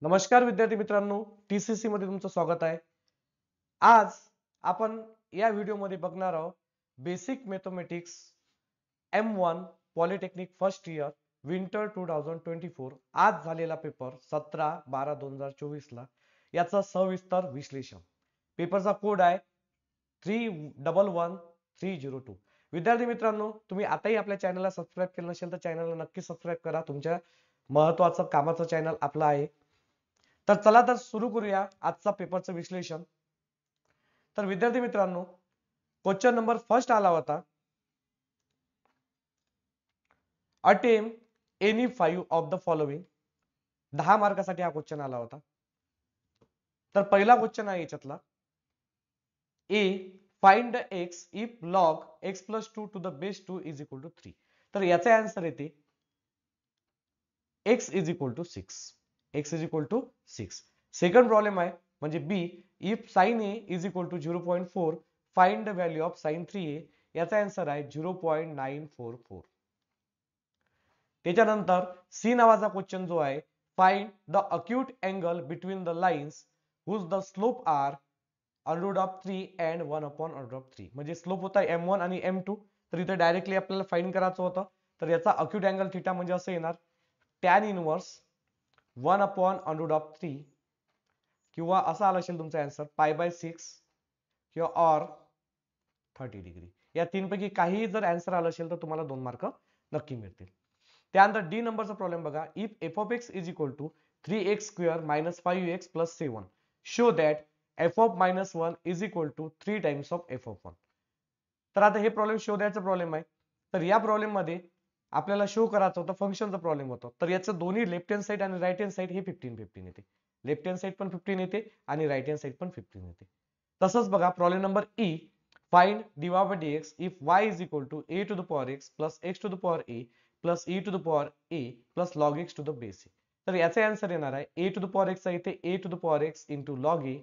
नमस्कार विद्यार्थी मित्रांनो, TCC मध्ये तुमचं स्वागत आहे. आज आपण या व्हिडिओमध्ये बघणार आहोत basic mathematics M1 polytechnic first year winter 2024 आज झालेला पेपर 17/12/2024 ला याचा सविस्तर विश्लेषण. पेपरचा कोड आहे 311302. विद्यार्थी मित्रांनो, तुम्ही आताही आपल्या चॅनलला सबस्क्राइब केलं नसेल तर चॅनलला नक्की सबस्क्राइब करा. तुमच्या महत्त्वाचं कामाचं चॅनल आपलं आहे. तर चला तर सुरू करूया आजचा पेपरचं विश्लेषण. तर विद्यार्थी मित्रांनो, क्वेश्चन नंबर फर्स्ट आला होता, attempt any 5 of the following. 10 मार्कासाठी हा क्वेश्चन आला होता. तर पहिला क्वेश्चन आहे याच्यातला, A find X if log x plus 2 to the base 2 is equal to 3. तर याचा आन्सर येते x is equal to 6. x is equal to 6. Second problem आहे म्हणजे B if sine A is equal to 0.4 find the value of sine 3a. याचा answer आहे 0.944. त्याच्यानंतर C नावाचा question जो आहे, find the acute angle between the lines whose the slope are √3 and 1/√3. म्हणजे slope होता m1 आणि m2. तर इथे डायरेक्टली आपल्याला फाइंड करायचं होतं. तर याचा अक्यूट अँगल थीटा म्हणजे असं येणार tan इनवर्स 1/√3 किंवा असा आला असेल तुमचा आन्सर π/6 किंवा ऑर 30 डिग्री. या तीन पैकी काही जर आन्सर आला असेल तर तुम्हाला 2 मार्क नक्की मिळतील. त्यानंतर डी नंबरचा प्रॉब्लेम बघा, if f of x is equal to 3x² - 5x + 7 show that f of -1 is equal to 3 times of f of 1. तर आता हे प्रॉब्लेम शो द्यायचा प्रॉब्लेम आहे. तर या प्रॉब्लेम मध्ये आपल्याला शो करायचं होतं फंक्शनचा प्रॉब्लेम होता. तर याचं दोन्ही लेफ्ट हँड साइड आणि राईट हँड साइड हे 15-15 येते. लेफ्ट हँड साइड पण 15 येते आणि राईट हँड साइड पण 15 येते. तसंच बघा problem number E, find dy/dx if y is equal to a to the power x plus x to the power a plus e to the power a plus log x to the base a. तर याचा answer येणार आहे a to the power x इथे a to the power x into log a.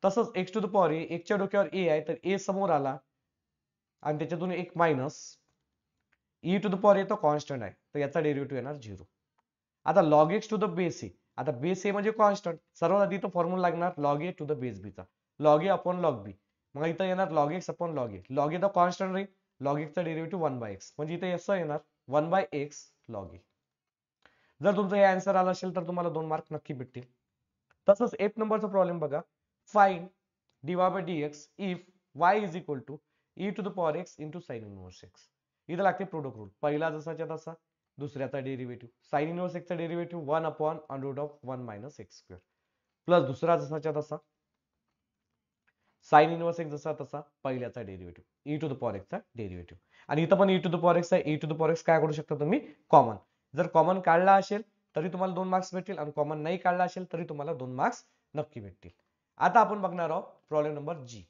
तसंच x to the power a, x च्या डोक्यावर a आहे तर a समोर आला आणि त्याच्यातून एक minus e to the power a तो कॉन्स्टंट आहे तर याचा डेरिव्हेटिव्ह येणार 0. आता log x to the base a, आता बेस a म्हणजे कॉन्स्टंट, सर्वात आधी तो फॉर्म्युला लागणार log a to the base b चा, log a upon log b. मग इथं येणार log x upon log a. log a तो कॉन्स्टंट राहील, log x चा डेरिव्हेटिव्ह 1/x म्हणजे इथे असं येणार 1/x log a. जर तुमचा हे आन्सर आला असेल तर तुम्हाला 2 मार्क नक्की भेटतील. तसंच एफ नंबरचा प्रॉब्लेम बघा, find dy/dx if y is equal to e to the power x into sine inverse x. इथं लागते प्रोडक्ट रूल, पहिला जसाच्या तसा, दुसऱ्याचा डेरिव्हेटिव्ह साइन इनवर्स x चा डेरिव्हेटिव्ह 1/√1 - x² प्लस दुसरा जसाच्या तसा साइन इनवर्स x जसा तसा पहिल्याचा derivative e to the power x चा डेरिव्हेटिव्ह. आणि इथं पण e to the power x आहे, e to the power x काय करू शकता तुम्ही, कॉमन. जर कॉमन काढला असेल तरी तुम्हाला 2 मार्क्स भेटतील आणि कॉमन नाही काढला असेल तरी तुम्हाला 2 मार्क्स नक्की भेटतील. आता आपण बघणार आहोत प्रॉब्लेम नंबर जी.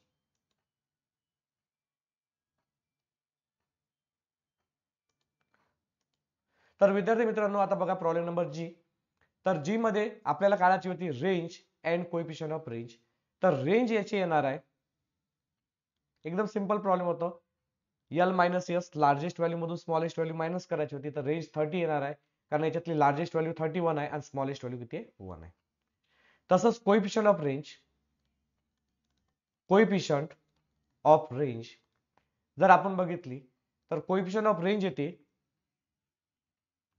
तर विद्यार्थी मित्रांनो, आता बघा प्रॉब्लेम नंबर जी. तर जी मध्ये आपल्याला काढायची होती range and coefficient of range. तर रेंज याची येणार आहे, एकदम सिंपल प्रॉब्लेम होतो, L minus S largest value मधून स्मॉलेस्ट व्हॅल्यू मायनस करायची होती. तर रेंज 30 येणार आहे कारण याच्यातली लार्जेस्ट व्हॅल्यू 31 आहे आणि स्मॉलेस्ट व्हॅल्यू किती आहे, 1 आहे. तसंच coefficient of range, coefficient of range जर आपण बघितली तर कोएफिशिएंट ऑफ रेंज येते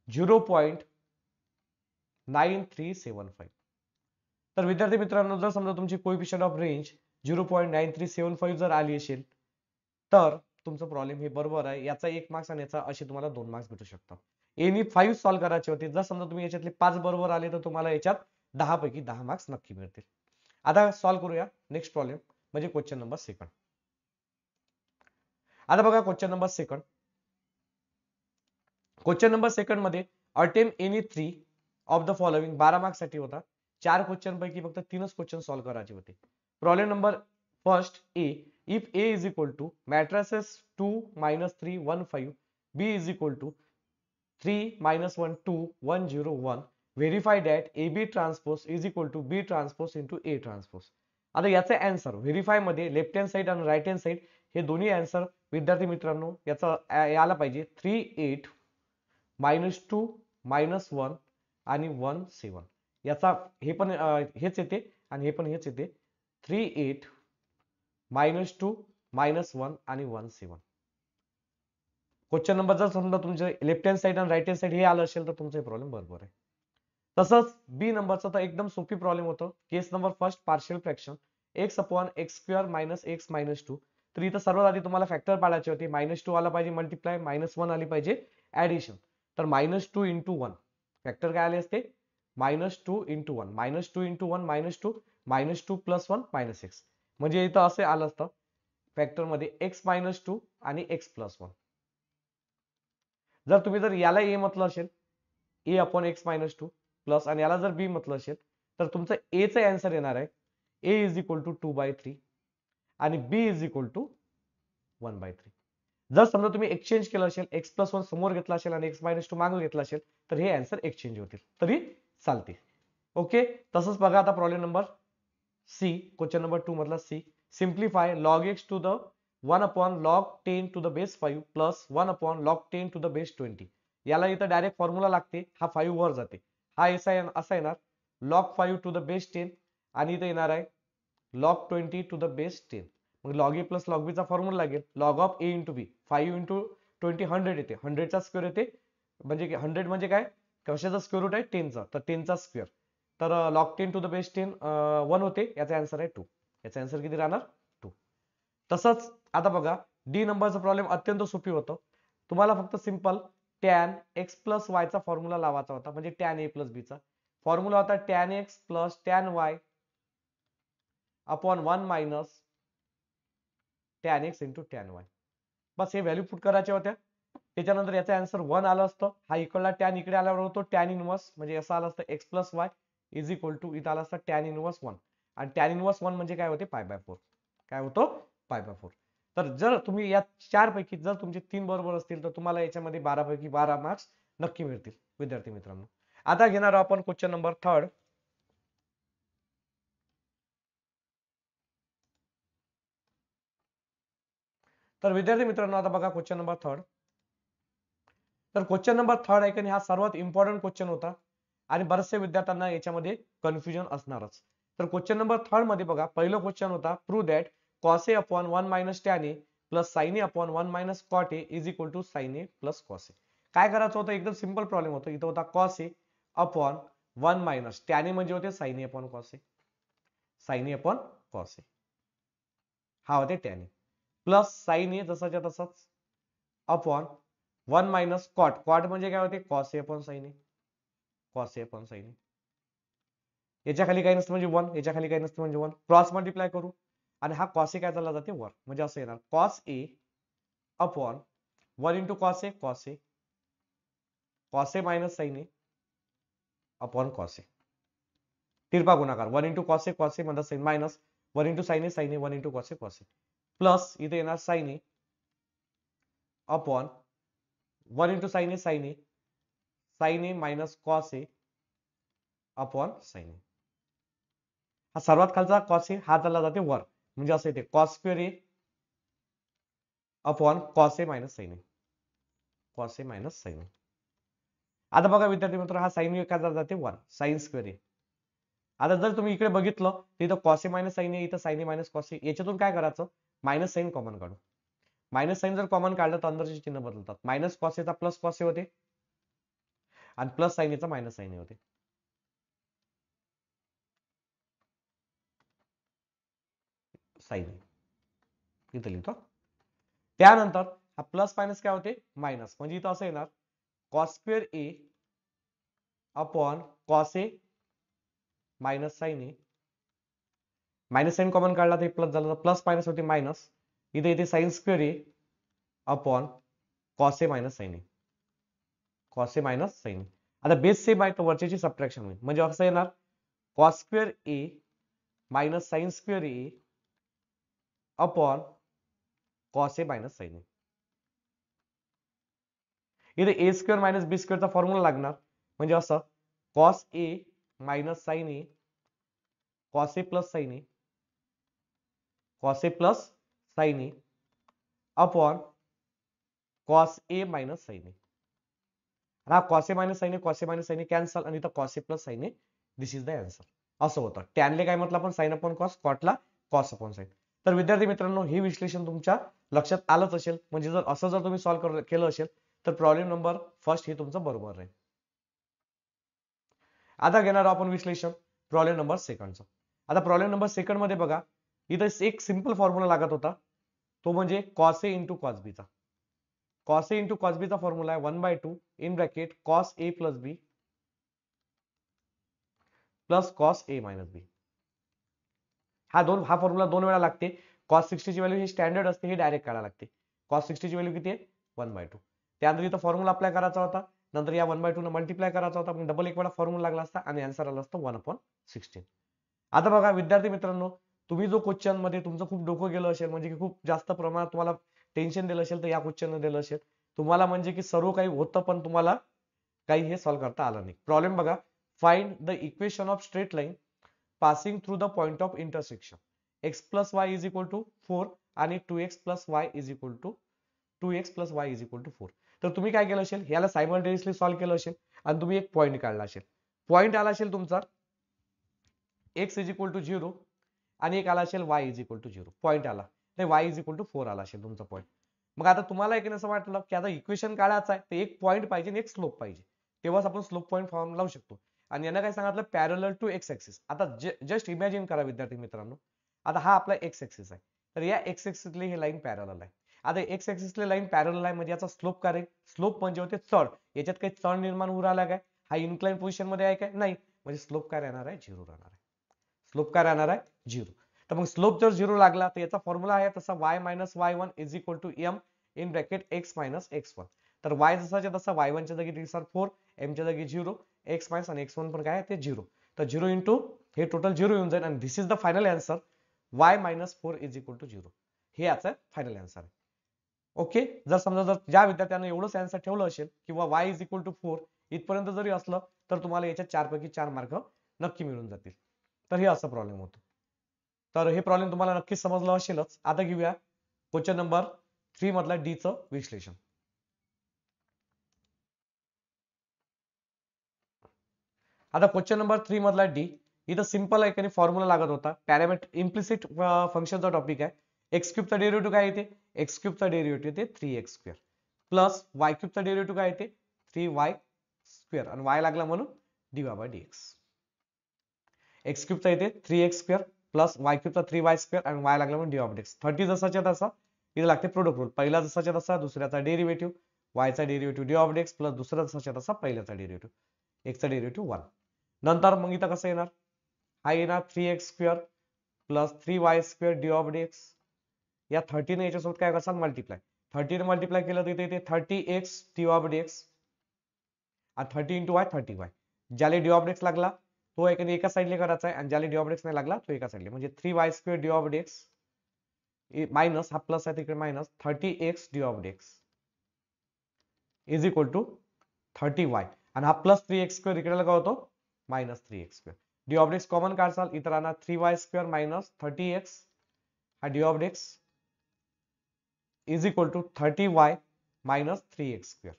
0.9375. तर विद्यार्थी मित्रांनो, जर समजा तुमची कोएफिशिएंट ऑफ रेंज 0.9375 जर आली असेल तर तुमचं प्रॉब्लेम हे बरोबर आहे. याचा 1 मार्क्स आणि याचा असे तुम्हाला 2 मार्क्स भेटू शकतात. एनी 5 सॉल्व करायचे होते. जर समजा तुम्ही याच्यातले 5 बरोबर आले तर तुम्हाला याच्यात 10 पैकी 10 मार्क्स नक्की मिळतील. आता सॉल्व करूया नेक्स्ट प्रॉब्लेम म्हणजे क्वेश्चन नंबर सेकंड. आता बघा question number second. Question number second मध्ये attempt any 3 of the following 12 marks साठी होता. 4 क्वेश्चन पैकी फक्त 3च क्वेश्चन सॉल्व करायचे होते. Problem number first A, if A is equal to matrices 2 - 3 1 5, B is equal to 3 - 1 2 1 0 1, verify that AB transpose is equal to B transpose into A transpose. आता याचा answer verify मध्ये left hand side आणि right hand side हे दोन्ही answer विद्यार्थी मित्रांनो याचा याला पाहिजे 3 8 - 2 - 1 आणि 1 7. याचा हे पण हेच येते आणि हे पण हेच येते. 3 8 -2 -1 आणि 1 7. क्वेश्चन नंबर जर समजा तुमचे लेफ्ट हँड साइड आणि राईट हँड साइड हे आलं असेल तर तुमचा प्रॉब्लेम बरोबर आहे. तसंच बी नंबरचा तर एकदम सोपी प्रॉब्लेम होतो. Case number first partial fraction X upon X square minus X minus 2. तर इथं सर्वात आधी तुम्हाला फॅक्टर पाडायचे होते. -2 आला पाहिजे मल्टिप्लाय, -1 आली पाहिजे ऍडिशन. तर -2 इंटू 1 फॅक्टर काय आले असते? -2 इंटू 1 -2 इंटू 1 -2 -2 प्लस 1 -x. म्हणजे इथं असे आलं असतं फॅक्टर मध्ये x-2 आणि x प्लस 1. जर तुम्ही जर याला ए म्हटलं असेल ए अपॉन एक्स मायनस 2 प्लस आणि याला जर बी म्हटलं असेल तर तुमचं ए चा आन्सर येणार आहे ए इज इक्वल टू 2/3 आणि बी इज इक्वल टू 1/3. जर समजा तुम्ही एक्सचेंज केलं असेल एक्स प्लस 1 समोर घेतला असेल आणि एक्स मायनस 2 मागे घेतला असेल तर हे आन्सर एक्सचेंज होतील तरी चालते. ओके. तसंच बघा आता problem number C, question number 2 मधला सी. Simplify log x to the 1 upon log 10 to the base 5 plus 1 upon log 10 to the base 20. याला इथं डायरेक्ट फॉर्म्युला लागते. हा 5 वर जाते. हा असा येणार log 5 टू द बेस 10 आणि इथं येणार आहे log 20 टू द बेस 10. मग log a plus log b चा फॉर्म्युला लागेल log of a into B. 5 into 20 100 येते. 100 चा स्क्वेअर येते म्हणजे 100 म्हणजे काय कशाचा स्क्वेअर रूट आहे 10 चा. तर 10 चा स्क्वेअर. तर log 10 टू द बेस 10 1 होते. याचा आन्सर आहे 2. याचा आन्सर किती राहणार 2. तसंच आता बघा डी नंबरचा प्रॉब्लेम अत्यंत सोपी होतो. तुम्हाला फक्त simple tan x plus y चा फॉर्म्युला लावायचा होता म्हणजे tan a प्लस b चा फॉर्म्युला होता tan x plus tan y upon 1 minus tan x into tan y. बस हे व्हॅल्यू पुट करायच्या होत्या. त्याच्यानंतर याचा आन्सर 1 आलं असतं. हा इकडला tan इकडे आल्यावर होतो tan इनवर्स म्हणजे असं आलं असतं x plus y is equal to इथं आलं असतं tan इनवर्स 1 आणि tan इनवर्स 1 म्हणजे काय होते π/4. काय होतो π/4. तर जर तुम्ही या चार पैकी जर तुमचे 3 बरोबर असतील तर तुम्हाला याच्यामध्ये 12 पैकी 12 मार्क्स नक्की मिळतील विद्यार्थी मित्रांनो. आता घेणार आपण क्वेश्चन नंबर 3. तर विद्यार्थी मित्रांनो आता बघा क्वेश्चन नंबर 3. तर क्वेश्चन नंबर 3 आहे की हा सर्वात इम्पॉर्टंट क्वेश्चन होता आणि बरेचसे विद्यार्थ्यांना याच्यामध्ये कन्फ्युजन असणारच. तर क्वेश्चन नंबर 3 मध्ये बघा पहिला क्वेश्चन होता prove that cos a upon 1 minus tan a plus sin a upon 1 minus cot a is equal to sin a plus cos a. काय करायचं होतं एकदम सिंपल प्रॉब्लेम होता. इथं होता cos a upon 1 minus tan a म्हणजे होते sin a upon cos a. sin a upon cos a हा होते tan a plus sin a जसाच्या तसाच अपॉन 1 मायनस कॉट. कॉट म्हणजे काय होते cos a upon sin a. cos a upon sin a. याच्या खाली काही नसतं म्हणजे 1 याच्या खाली काही नसतं म्हणजे 1 क्रॉस मल्टिप्लाय करू आणि हा cos a काय चालला जाते वर म्हणजे असं येणार cos a upon 1 into cos a cos a cos a minus sin a upon cos a. तिरपा गुणाकार 1 into cos a cos a म्हणजे sin minus 1 into sin a sin a 1 into cos a cos a plus इथे येणार sin a upon 1 into sin a sin a minus cos a upon sin a. हा सर्वात खालचा cos a हा चालला जाते वर म्हणजे असं येते cos square a upon cos a minus sin a. cos a minus sin a. आता बघा विद्यार्थी मित्र हा sin a काय चालला जाते वर sin स्क्वेअर a. आता जर तुम्ही इकडे बघितलं तर इथं cos a minus sin a इथं sin a minus cos a याच्यातून काय करायचं मायनस साइन कॉमन काढू. मायनस साइन जर कॉमन काढलं तर अंदरचे चिन्ह बदलतात. मायनस cos a चा प्लस cos a होते आणि प्लस sin a चा मायनस sin a होते. sin a इथं लिहितो. त्यानंतर हा प्लस मायनस काय होते मायनस म्हणजे इथं असं येणार cos square a upon cos a minus sin a minus sine common काढला तर प्लस झालं प्लस मायनस होते मायनस इथे इथे sin square a upon cos a minus sin a cos a minus sin a. आता बेस सेम आहे तर वरच्याची सबट्रॅक्शन होईल म्हणजे असं येणार cos square a minus sin square a upon cos a minus sin a. इथे a स्क्वेअर मायनस b स्क्वेअरचा फॉर्म्युला लागणार म्हणजे असं cos a minus sin a cos a plus sin a cos a plus sin a upon cos a minus sin a. हा cos A minus sine A, cos A minus sine A cancel, आणि इथं cos A plus sine A, this is the answer. असं होतं. टॅनले काय म्हटलं आपण, sine upon cos, कॉटला कॉस अपॉन साइन. तर विद्यार्थी मित्रांनो, हे विश्लेषण तुमच्या लक्षात आलंच असेल. म्हणजे जर असं जर तुम्ही सॉल्व्ह केलं असेल तर प्रॉब्लेम नंबर फर्स्ट हे तुमचं बरोबर आहे. आता घेणार आपण विश्लेषण प्रॉब्लेम नंबर सेकंडचं. आता प्रॉब्लेम नंबर सेकंड मध्ये बघा, इथं एक सिंपल फॉर्म्युला लागत होता, तो म्हणजे कॉस ए इंटू कॉस बीचा. कॉस ए इंटू कॉस बीचा फॉर्म्युला आहे 1/2 in bracket cos A plus B plus cos A minus B. हा फॉर्म्युला 2 वेळा लागते. कॉस 60 ची व्हॅल्यू ही स्टँडर्ड असते, ही डायरेक्ट काढायला लागते. कॉस 60 ची व्हॅल्यू किती आहे, 1/2. त्यानंतर इथं फॉर्म्युला अप्लाय करायचा होता, नंतर या 1/2 न मल्टिप्लाय करायचा होता, पण डबल एक वेळा फॉर्म्युला लागला असता आणि आन्सर आला असतं 1/16. आता बघा विद्यार्थी मित्रांनो, तुम्ही जो क्वेश्चन मध्ये तुमचं खूप डोकं गेलं असेल, म्हणजे की खूप जास्त प्रमाणात तुम्हाला टेन्शन दिलं असेल, तर या क्वेश्चन दिलं असेल तुम्हाला, म्हणजे की सर्व काही होतं पण तुम्हाला काही हे सॉल्व्ह करता आलं नाही. प्रॉब्लेम बघा, find the equation of straight line passing through the point of intersection x plus Y is equal to 4 आणि 2x plus Y is equal to 4. तर तुम्ही काय केलं असेल, याला सायमल्टेनियसली सॉल्व्ह केलं असेल आणि तुम्ही एक पॉइंट काढला असेल. पॉइंट आला असेल तुमचा x इज इक्वल टू 0 आणि एक आला असेल y is equal to 0. Point आला नाही, y इज इक्वल टू 4 आला असेल तुमचा पॉइंट. मग आता तुम्हाला एक असं वाटलं की आता इक्वेशन काढायचं आहे, तर एक पॉइंट पाहिजे आणि एक स्लोप पाहिजे, तेव्हाच आपण स्लोप पॉइंट फॉर्म लावू शकतो. आणि यांना काय सांगितलं, पॅरलल टू एक्स ऍक्सिस. आता जस्ट इमॅजिन करा विद्यार्थी मित्रांनो, आता हा आपला एक्स ऍक्सिस आहे, तर या एक्स ऍक्सिसली ही लाईन पॅरलल आहे. आता एक्स ऍक्सिसली लाईन पॅरलल आहे म्हणजे याचा स्लोप काय आहे, स्लोप म्हणजे होते चढ. याच्यात काही चढ निर्माण होऊ राहिला काय, हा इन्क्लाइन पोझिशन मध्ये आहे काय, नाही. म्हणजे स्लोप काय राहणार आहे, 0 राहणार आहे. स्लोप काय राहणार आहे, 0. तर मग स्लोप जर 0 लागला तर याचा फॉर्म्युला आहे तसा y minus y1 is equal to m in bracket x minus x1. तर y जसाच्या तसा y1 च्या जागी 4, m च्या जागी 0, x मायनस आणि x1 पण काय आहे ते 0. तर 0 इंटू हे टोटल 0 येऊन जाईल आणि this is the final answer, y minus 4 is equal to 0. हे याचा फायनल आन्सर आहे. ओके. जर समजा जर ज्या विद्यार्थ्यांना एवढंच आन्सर ठेवलं असेल किंवा y इज इक्वल टू 4 इथपर्यंत जरी असलं तर तुम्हाला याच्यात 4 पैकी 4 मार्क नक्की मिळून जातील. तर हे असं प्रॉब्लेम होतो. तर हे प्रॉब्लेम तुम्हाला नक्कीच समजलं असेलच. आता घेऊया क्वेश्चन नंबर 3 मधला डी चं विश्लेषण. आता क्वेश्चन नंबर 3 मधला डी, इथं सिंपल आहे, फॉर्म्युला लागत होता. पॅरामीटर इम्प्लिसिट फंक्शनचा टॉपिक आहे. एक्स क्यूबचा डेरिव्हेटिव्ह काय येते, एक्स क्यूबचा डेरिव्हेटिव्ह येते 3x स्क्वेअर प्लस वाय क्यूबचा डेरिव्हेटिव्ह काय येते 3y स्क्वेअर आणि वाय लागला म्हणून dy बाय dx. एक्स क्यूबचा येते 3x स्क्वेअर प्लस वाय क्यूबचा 3y स्क्वेअर आणि वाय लागला म्हणून dy बाय dx. 30 जसाच्या तसा इथे लागते प्रोडक्ट रूल. पहिला जसाच्या तसा दुसऱ्याचा डेरिव्हेटिव्ह, वायचा derivative dy by dx plus दुसरा जसाच्या तसा पहिल्याचा डेरिव्हेटिव्ह, x चा डेरिव्हेटिव्ह 1. नंतर मग इथं कसं येणार, हा येणार 3x square plus 3y square dy by dx. या 30 ने याच्यासोबत काय करसाल, मल्टिप्लाय. 30 ने मल्टिप्लाय केलं तर इथे येते 30x dy बाय dx आणि 30 इंटू वाय 30y. ज्याला dy बाय dx लागला तो एका साईडला करायचा आहे आणि ज्याला dy बाय dx नाही लागला तो एका साईडला, म्हणजे 3y square dy by dx minus हा प्लस आहे तिकडे minus 30x dy by dx is equal to 30y आणि हा प्लस 3x स्क्वेअर इकडे लगा होतो minus 3x square. dy by dx common काढसाल, इतर राहणार 3y स्क्वेअर मायनस 30x, हा dy by dx is equal to 30y minus 3x square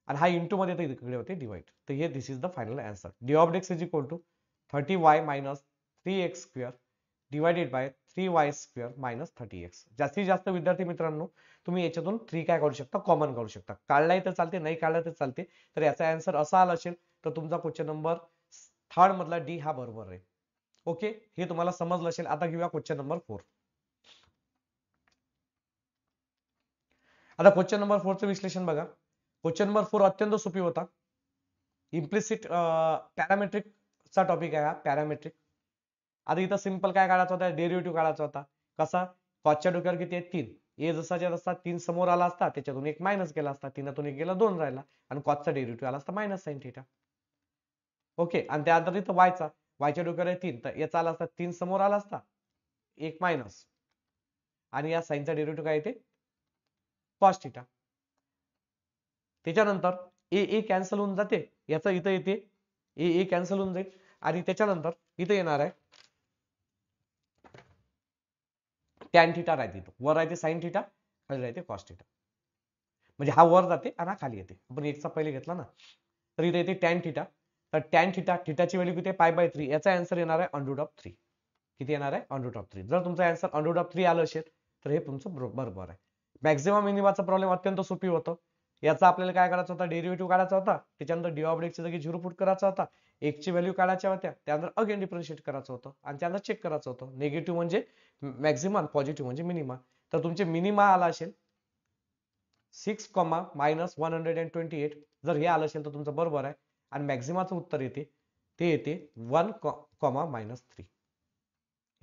आणि हा इंटू मध्ये इकडे होते डिवाइड. तर हे this is the final answer. dy by dx is equal to 30y minus 3x square divided by 3y square minus 30x. जास्तीत जास्त विद्यार्थी मित्रांनो तुम्ही याच्यातून 3 काय करू शकता, कॉमन काढू शकता. काढलाही तर चालते, नाही काढला तर चालते. तर याचा आन्सर असा आला असेल तर तुमचा क्वेश्चन नंबर 3 मधला डी हा बरोबर आहे. ओके, हे तुम्हाला समजलं असेल. आता घेऊया क्वेश्चन नंबर 4. आता क्वेश्चन नंबर 4 चं विश्लेषण बघा. क्वेश्चन नंबर 4 अत्यंत सोपी होता. इम्प्लिसिट पॅरामेट्रिक चा टॉपिक आहे हा, पॅरामेट्रिक. आता इथं सिंपल काय काढायचा होता, डेरिव्हेटिव्ह काढायचा होता. कसा, कॉसच्या डोक्यावर किती आहे 3, ए जसाच्या तसा 3 समोर आला असता, त्याच्यातून एक मायनस गेला असता, 3तून एक गेला 2 राहिला आणि कॉसचा डेरिव्हेटिव्ह आला असता मायनस साइन थिटा. ओके, आणि त्यानंतर इथं वायच्या डोक्यावर आहे 3, तर याचा आला असता 3 समोर आला असता, एक मायनस आणि या साइनचा डेरिव्हेटिव्ह काय येते कॉस थिटा. त्याच्यानंतर ए ए कॅन्सल होऊन जाते, याचा इथं येते ए ए कॅन्सल होऊन जाईल आणि त्याच्यानंतर इथं येणार आहे टॅन थिटा राहते, वर राहते साइन थिटा, खाली राहते कॉस थिटा. म्हणजे हा वर जाते आणि हा खाली येते. आपण एकचा पहिले घेतला ना. तर इथे येते टॅन थिटा. तर टॅन थिटा, थिटाची व्हॅल्यू किती आहे π/3. याचा आन्सर येणार आहे √3. किती येणार आहे √3. जर तुमचा आन्सर √3 आलं असेल तर हे तुमचं बरोबर आहे. मॅक्झिमम मिनिमाचा प्रॉब्लेम अत्यंत सोपी होतं. याचा आपल्याला काय करायचं होता, डेरिव्हेटिव्ह काढायचा होता, त्याच्यानंतर डी ऑफ ची जागी 0 पुट करायचा होता, एकची व्हॅल्यू काढायच्या होत्या, त्यानंतर अगेन डिफरन्शिएट करायचं होतं आणि त्यानंतर चेक करायचं होतं. निगेटिव्ह म्हणजे मॅक्झिमम, पॉझिटिव्ह म्हणजे मिनिमा. तर तुमचे मिनिमा आला असेल 6,-128. जर हे आलं असेल तर तुमचं बरोबर आहे. आणि मॅक्झिमाचं उत्तर येते ते येते 1,-3.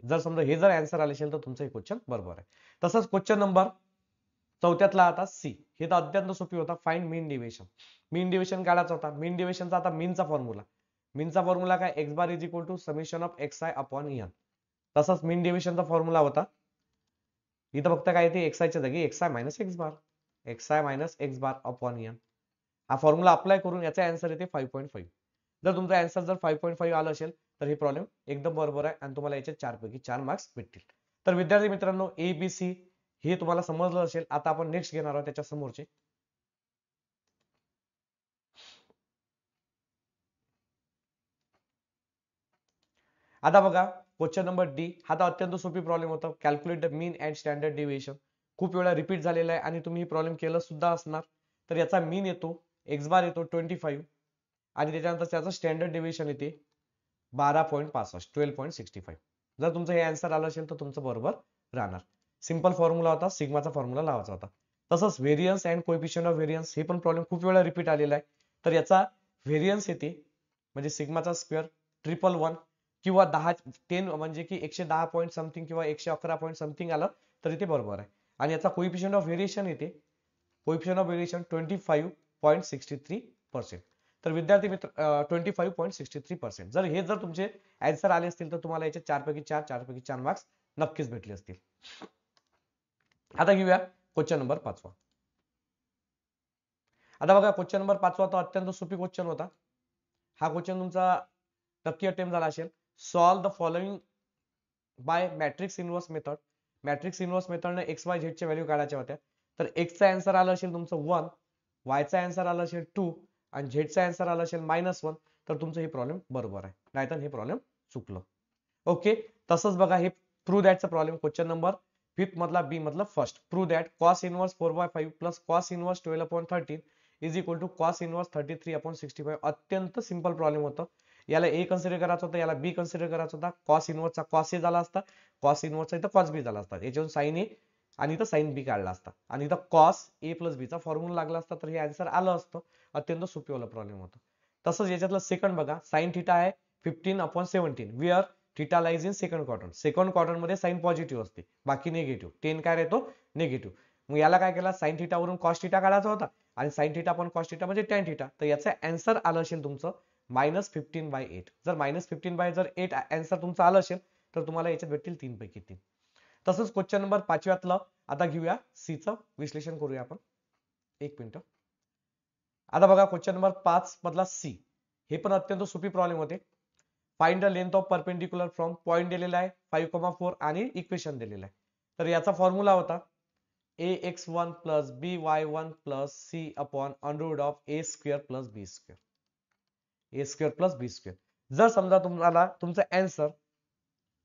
जर समजा हे जर आन्सर आले असेल तर तुमचं हे क्वेश्चन बरोबर आहे. तसंच क्वेश्चन नंबर 4 आता सी. हे तर अत्यंत सोपी होता. Find mean deviation. Mean deviation काढायचा होता. मीन डिव्हिएशनचा आता मीनचा फॉर्म्युला काय, x bar is equal to summation of xi upon n. तसंच मीन डिव्हिएशनचा फॉर्म्युला होता, इथं फक्त काय ते xi च्या जागी xi minus x bar, xi minus x bar upon n. हा फॉर्म्युला अप्लाय करून याचा आन्सर येते 5.5. जर तुमचा आन्सर जर 5.5 आला असेल तर हे प्रॉब्लेम एकदम बरोबर आहे आणि तुम्हाला याचे 4 पैकी 4 मार्क्स भेटतील. तर विद्यार्थी मित्रांनो, ABC हे तुम्हाला समजलं असेल. आता आपण नेक्स्ट घेणार आहोत त्याच्या समोरचे. आता बघा क्वेश्चन नंबर डी. हा तर अत्यंत सोपी प्रॉब्लेम होता. Calculate the mean and standard deviation. खूप वेळा रिपीट झालेला आहे आणि तुम्ही ही प्रॉब्लेम केलं सुद्धा असणार. तर याचा मीन येतो, एक्स बार येतो 25 आणि त्याच्यानंतर त्याचं स्टँडर्ड डिव्हिएशन येते 12.65, 12.65. जर तुमचं हे आन्सर आलं असेल तर तुमचं बरोबर राहणार. सिंपल फॉर्म्युला होता, सिग्माचा फॉर्म्युला लावायचा होता. तसंच variance and coefficient of variance हे पण प्रॉब्लेम खूप वेळा रिपीट आलेला आहे. तर याचा व्हेरियन्स येते म्हणजे सिग्माचा स्क्वेअर 111 किंवा 10 म्हणजे की 110 पॉईंट समथिंग किंवा 111 पॉईंट समथिंग आलं तर इथे बरोबर आहे. आणि याचा कोएफिशियंट ऑफ व्हेरिएशन येते, कोएफिशियंट ऑफ व्हेरिएशन 25.63%. तर विद्यार्थी मित्र 25.63%. जर हे जर तुमचे आन्सर आले असतील तर तुम्हाला याचे 4 पैकी 4 मार्क्स नक्कीच भेटले असतील. आता घेऊया क्वेश्चन नंबर 5. आता बघा क्वेश्चन नंबर 5 तो अत्यंत सोपी क्वेश्चन होता. हा क्वेश्चन तुमचा नक्की अटेम्प्ट झाला असेल. Solve the following by matrix inverse method. Matrix inverse मेथडने एक्स वाय झेडच्या व्हॅल्यू काढायच्या होत्या. तर एक्सचा आन्सर आला असेल तुमचं 1, वायचा आन्सर आला असेल 2 आणि झेडचा आन्सर आला असेल -1. तर तुमचं हे प्रॉब्लेम बरोबर आहे, नाहीतर हे प्रॉब्लेम चुकलं. ओके. तसंच बघा हे प्रूव्ह दॅटचा प्रॉब्लेम क्वेश्चन नंबर 5 मधला बी मधला first. Prove that cos inverse 4/5 plus cos inverse 12/13 is equal to cos inverse 33/65. अत्यंत सिंपल प्रॉब्लेम होतं. याला ए कन्सिडर करायचं होतं, याला बी कन्सिडर करायचं होता. कॉस इनव्हर्सचा कॉस ए झाला असता, कॉस इनव्हर्सचा इथं कॉस बी झाला असता. याच्यावरून साइन ए आणि इथं साइन बी काढला असता आणि इथं कॉस ए प्लस बी चा फॉर्म्युला लागला असता तर हे आन्सर आलं असतं. अत्यंत सोपी वाला प्रॉब्लेम होता. तसंच याच्यातलं सेकंड बघा, साइन थिटा आहे 15/17 where theta lies in second quadrant. Second quadrant मध्ये साइन पॉझिटिव्ह असते, बाकी निगेटिव्ह. 10 काय येतो निगेटिव्ह. मग याला काय केला, साइन थिटा वरून कॉस थिटा काढायचा होता आणि साइन थिटा पण कॉस थिटा म्हणजे टॅन थिटा. तर याचं आन्सर आलं असेल तुमचं -15/8. जर -15/8 आन्सर तुमचं आलं असेल तर तुम्हाला याच्यात भेटतील 3 पैकी 3. तसंच क्वेश्चन नंबर 5व्यातलं आता घेऊया सी चं विश्लेषण करूया आपण. एक मिनिट. आता बघा क्वेश्चन नंबर 5 मधला सी. हे पण अत्यंत सोपी प्रॉब्लेम होते. Find the length of perpendicular from point दिलेला आहे 5,4 आणि इक्वेशन दिलेलं आहे. तर याचा फॉर्म्युला होता ax1 plus by1 plus c upon under of a square plus b square, a square plus b square. जर समजा तुम्हाला तुमचा आन्सर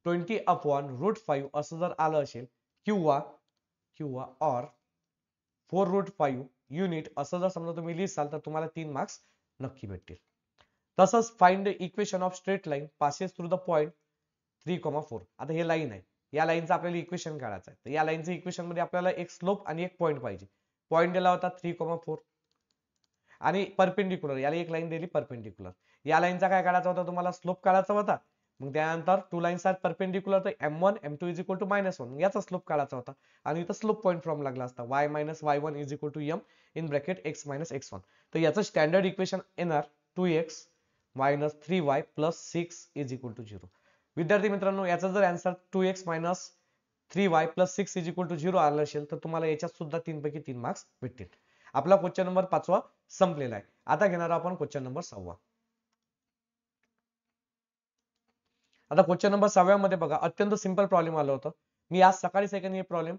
20/√5 असं जर आलं असेल किंवा ऑर 4√5 युनिट असं जर समजा तुम्ही लिहिसाल तर तुम्हाला 3 मार्क्स नक्की भेटतील. तसंच find the equation of straight line passes through the point 3,4. आता हे लाईन आहे, या लाईनचं आपल्याला इक्वेशन काढायचं आहे. तर या लाईनचं इक्वेशन मध्ये आपल्याला एक स्लोप आणि एक पॉइंट पाहिजे. पॉइंट दिला होता 3,4 आणि परपेंडिक्युलर याला एक लाईन दिली परपेंडिक्युलर. या लाईनचा काय काढायचा होता तुम्हाला, स्लोप काढायचा होता. मग त्यानंतर 2 लाईन्स आर परपेंडिक्युलर तर m1 m2 is equal to -1 याचा स्लोप काढायचा होता आणि इथं स्लोप पॉइंट फॉर्म लागला असता y - y1 is equal to m in bracket x - x1. तर याचं स्टँडर्ड इक्वेशन येणार 2x - 3y plus 6 is equal to 0. विद्यार्थी मित्रांनो, याचा जर answer 2x - 3y plus 6 is equal to 0 आला असेल तर तुम्हाला याच्यात सुद्धा 3 पैकी 3 मार्क्स भेटतील. आपला क्वेश्चन नंबर 5 संपलेला आहे. आता घेणार आपण क्वेश्चन नंबर 6. आता क्वेश्चन नंबर 6 मध्ये बघा अत्यंत सिंपल प्रॉब्लेम आलं होतं. मी आज सकाळी सेकंड हे प्रॉब्लेम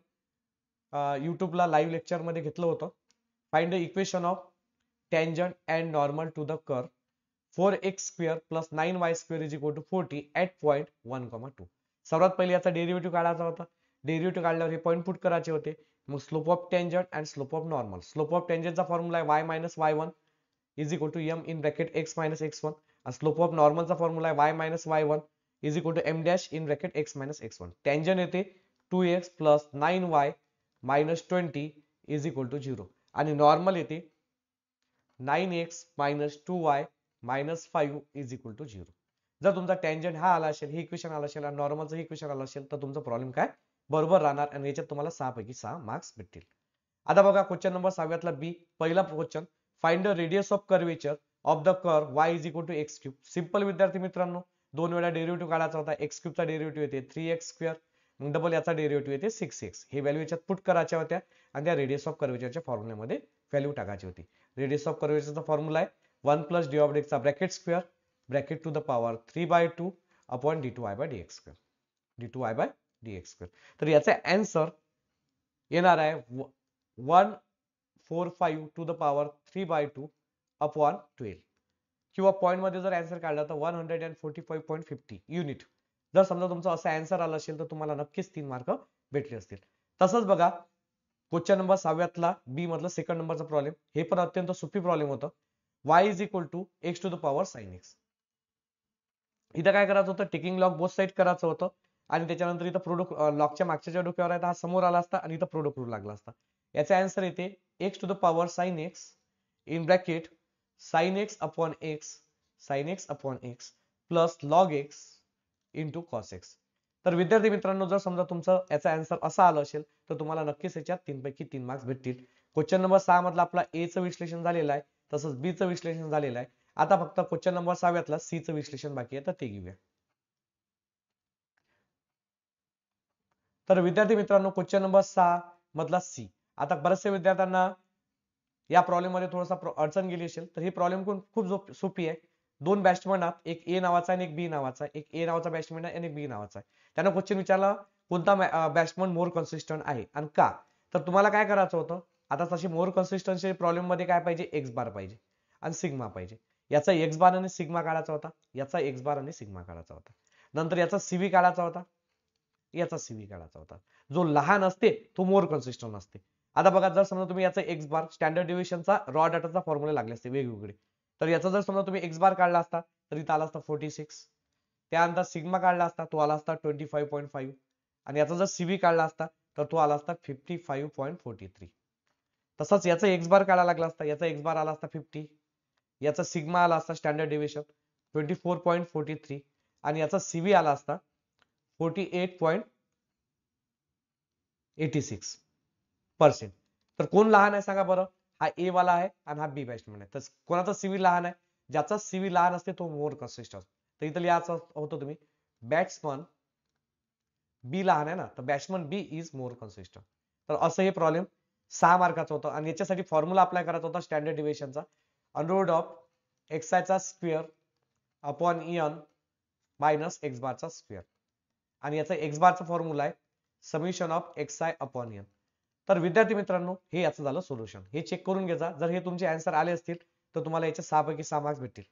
युट्यूबला लाईव्ह लेक्चर मध्ये घेतलं होतं. Find the equation of tangent and normal to the curve 4x square plus 9y square is equal to 40 at point 1, 2. सर्वात पहिले याचा डेरिव्हेटिव्ह काढायचा होता. डेरिव्हेटिव्ह काढल्यावर हे पॉईंट पुट करायचे होते. मग slope of tangent and slope of normal. Slope of टेंजंटचा फॉर्म्युला आहे y minus y1 is equal to m in bracket x minus x1. आणि स्लोप ऑफ नॉर्मलचा फॉर्म्युला आहे y minus y1 is equal to m dash in bracket x minus x1. Tangent येते 2x plus 9y minus 20 is equal to 0. आणि normal येते 9x minus 2y minus 5 is equal to 0. जर तुमचा tangent हा आला असेल, हे इक्वेशन आला असेल आणि नॉर्मलचं हे इक्वेशन आलं असेल तर तुमचा प्रॉब्लेम काय बरोबर राहणार आणि याच्यात तुम्हाला 6 पैकी 6 मार्क्स भेटतील. आता बघा क्वेश्चन नंबर 6 बी. पहिला question, find the radius of curvature of the curve y is equal to x cube. Simple विद्यार्थी मित्रांनो, दोन वेळा डेरिव्हेटिव्ह काढायचा होता. एक्स क्यूबचा डेरिव्हेटिव्ह येते 3x स्क्वेअर, मग डबल याचा डेरिव्हेटिव्ह येते 6x. हे व्हॅल्यू याच्यात पुट करायच्या होत्या आणि त्या रेडियस ऑफ कर्वेचरच्या फॉर्म्युल्यामध्ये व्हॅल्यू टाकायची होती. रेडियस ऑफ कर्वेचरचा फॉर्म्युला आहे 1 प्लस डी ऑफ चा bracket square bracket to the power 3/2 upon d2y by dx square. d2y by dx square. तर याचा आन्सर येणार आहे 145 टू द पॉवर 3/2 अपॉन 12. किंवा पॉइंट मध्ये जर आन्सर काढला तर 145.50 युनिट. जर समजा तुमचा असा आन्सर आला असेल तर तुम्हाला नक्कीच 3 मार्क भेटले असतील. तसंच बघा क्वेश्चन नंबर 6 बी मधलं सेकंड नंबरचा प्रॉब्लेम. हे पण अत्यंत सोपी प्रॉब्लेम होतं. y is equal to x to the power sine x. इथं काय करायचं होतं, टेकिंग लॉग बोथ साइड करायचं होतं आणि त्याच्यानंतर इथं प्रोडक्ट लॉगच्या मागच्या डोक्यावर आहे हा समोर आला असता आणि इथं प्रोडक्ट रूल लागला असता. याचा आन्सर येते x to the power sine x in bracket sine x upon x plus log x into cos x. तर विद्यार्थी मित्रांनो, जर समजा तुमचं याचा आन्सर असा आला असेल तर तुम्हाला नक्कीच याच्यात 3 पैकी 3 मार्क्स भेटतील. क्वेश्चन नंबर 6 मधला आपला ए चं विश्लेषण झालेलं आहे, तसंच बी चं विश्लेषण झालेलं आहे. आता फक्त क्वेश्चन नंबर 6 सी चं विश्लेषण बाकी आहे, तर ते घेऊया. तर विद्यार्थी मित्रांनो, क्वेश्चन नंबर 6 मधला सी. आता बऱ्याचशा विद्यार्थ्यांना या प्रॉब्लेम मध्ये थोडासा अडचण गेली असेल, तर ही प्रॉब्लेम खूप सोपी आहे. दोन बॅट्समन आहेत, एक ए नावाचा आणि एक बी नावाचा. एक ए नावाचा बॅट्समन आहे आणि एक बी नावाचा आहे. त्यांना क्वेश्चन विचारला कोणता बॅट्समन मोर कन्सिस्टंट आहे आणि का. तर तुम्हाला काय करायचं होतं, आता तशी मोर कन्सिस्टन्सी प्रॉब्लेम मध्ये काय पाहिजे, एक्स बार पाहिजे आणि सिग्मा पाहिजे. याचा एक्स बार आणि सिग्मा काढायचा होता, याचा एक्स बार आणि सिग्मा काढायचा होता. नंतर याचा सीव्ही काढायचा होता, याचा सीव्ही काढायचा होता. जो लहान असते तो मोर कन्सिस्टंट असते. आता बघा, जर समजा तुम्ही याचा एक्स बार स्टँडर्ड डिव्हिजनचा रॉ डाटाचा फॉर्म्युला लागले असते वेगवेगळे, तर याचा जर समजा तुम्ही एक्स बार काढला असता तर इथं आला असता 46. त्यानंतर सिग्मा काढला असता तो आला असता 25.5 आणि याचा जर सीव्ही काढला असता तर तो आला असता 55.43. तसाच याचा एक्स बार काढायला लागला असता, याचा एक्स बार आला असता 50, याचा सिग्मा आला असता स्टँडर्ड डिव्हिजन 24.43 आणि याचा सीव्ही आला असता 48.86%. तर कोण लहान आहे सांगा बरं, हा ए वाला आहे आणि हा बी बॅट्समन आहे. तर कोणाचा सीव्ही लहान आहे, ज्याचा सीव्ही लहान असते तो मोर कन्सिस्टंट. तर इथं लिहायचं होतं तुम्ही बॅट्समन बी लहान आहे ना, तर batsman B is more consistent. तर असं हे प्रॉब्लेम 6 मार्काचं होतं आणि याच्यासाठी फॉर्म्युला अप्लाय करायचा होता स्टँडर्ड डिव्हिजनचा, अंडर रूट ऑफ एक्स चा square upon N minus x बारचा स्क्वेअर. आणि याचा एक्स बारचा फॉर्म्युला आहे summation of x i upon N. तर विद्यार्थी मित्रांनो, हे याचं झालं सोल्युशन. हे चेक करून घ्यायचा, जर हे तुमचे आन्सर आले असतील तर तुम्हाला याचे 6 पैकी 6 मार्क्स भेटतील.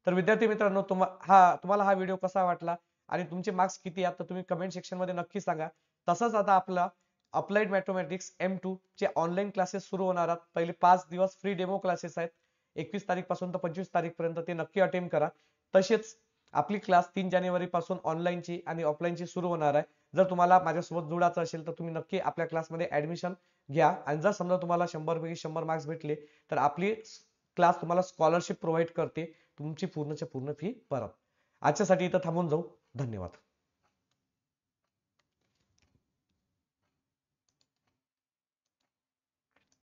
तर विद्यार्थी मित्रांनो, तुम्हाला हा व्हिडिओ कसा वाटला आणि तुमचे मार्क्स किती आहेत तर तुम्ही कमेंट सेक्शन मध्ये नक्की सांगा. तसंच आता आपला अप्लाइड मॅथमॅटिक्स M2 चे ऑनलाईन क्लासेस सुरू होणार आहेत. पहिले 5 दिवस फ्री डेमो क्लासेस आहेत, 21 तारीख पासून तर 25 तारीख पर्यंत, ते नक्की अटेंड करा. तसेच आपली क्लास 3 जानेवारी पासून ऑनलाईनची आणि ऑफलाईनची सुरू होणार आहे. जर तुम्हाला माझ्यासोबत जोडायचं असेल तर तुम्ही नक्की आपल्या क्लासमध्ये ऍडमिशन घ्या आणि जर समजा तुम्हाला 100 पैकी 100 मार्क्स भेटले तर आपली क्लास तुम्हाला स्कॉलरशिप प्रोव्हाइड करते तुमची पूर्णच्या पूर्ण फी परत. आजच्यासाठी इथं थांबून जाऊ. धन्यवाद.